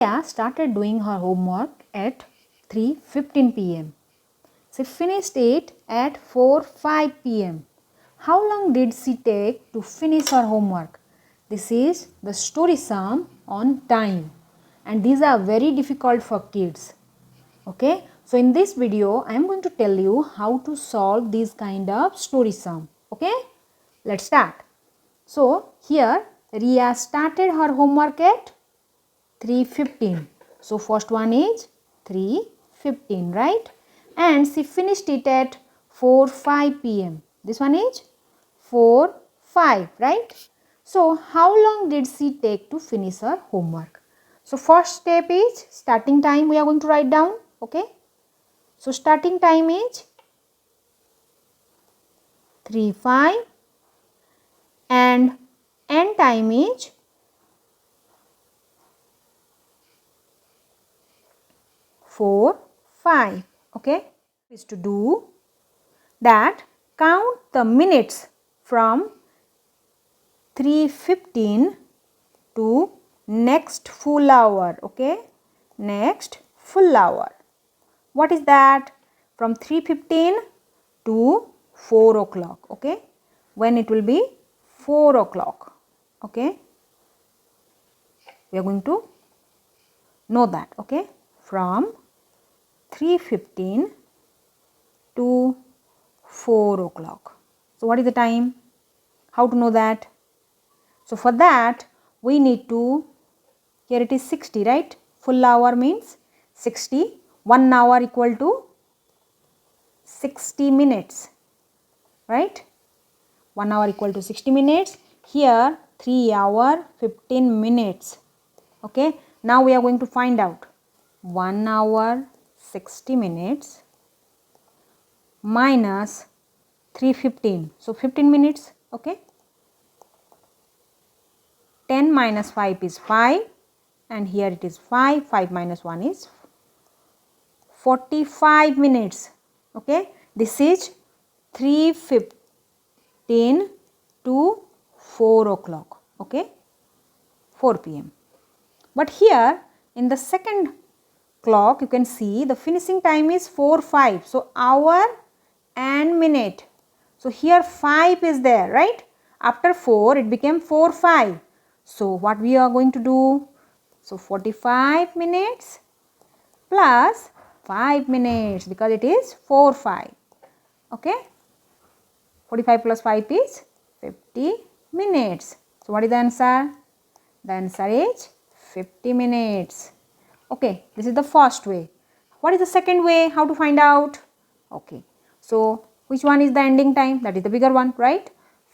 Ria started doing her homework at 3:15 p.m. She finished it at 4:05 p.m. How long did she take to finish her homework? This is the story sum on time, and these are very difficult for kids. Okay, so in this video I am going to tell you how to solve these kind of story sum. Okay, let's start. So here Ria started her homework at 3:15. So first one is 3:15, right? And she finished it at 4:05 p.m. This one is 4:05, right? So how long did she take to finish her homework? So first step is starting time we are going to write down, okay? So starting time is 3:05 and end time is 4:05, okay? Is to do that, count the minutes from 3:15 to next full hour, okay? Next full hour. What is that? From 3:15 to 4 o'clock, okay? When it will be 4 o'clock, okay? We are going to know that, okay? From 3:15 to 4 o'clock. So what is the time? How to know that? So for that we need to, here it is 60, right? Full hour means 60. 1 hour equal to 60 minutes, right? 1 hour equal to 60 minutes. Here 3 hour 15 minutes. Okay. Now we are going to find out 1 hour 60 minutes minus 3:15. So 15 minutes. Okay. 10 minus 5 is 5 and here it is 5. 5 minus 1 is 45 minutes. Okay. This is 3:15 to 4 o'clock. Okay. 4 p.m. But here in the second clock you can see the finishing time is 4:05. So hour and minute. So here 5 is there, right? After 4 it became 4:05. So what we are going to do? So 45 minutes plus 5 minutes because it is 4:05. Okay. 45 plus 5 is 50 minutes. So what is the answer? The answer is 50 minutes. Okay. This is the first way. What is the second way? How to find out? Okay. So which one is the ending time? That is the bigger one, right?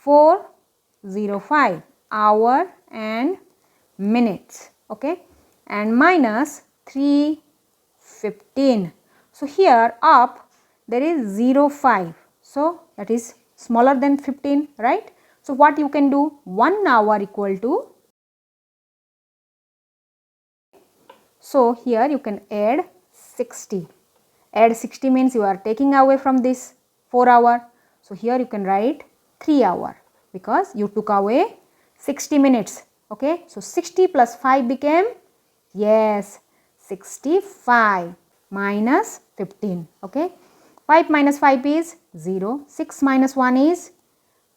4:05 hour and minutes. Okay. And minus 3:15. So here up there is 0:5. So that is smaller than 15, right? So what you can do? 1 hour equal to, so here you can add 60. Add 60 means you are taking away from this 4 hour. So here you can write 3 hour because you took away 60 minutes. Okay. So 60 plus 5 became, yes, 65 minus 15. Okay. 5 minus 5 is 0. 6 minus 1 is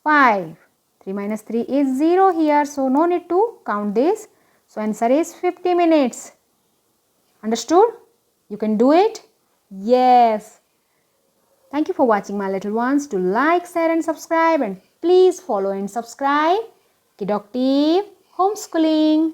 5. 3 minus 3 is 0 here. So no need to count this. So answer is 50 minutes. Understood? You can do it? Yes. Thank you for watching my little ones. Do like, share and subscribe, and please follow and subscribe Kidoctave Homeschooling.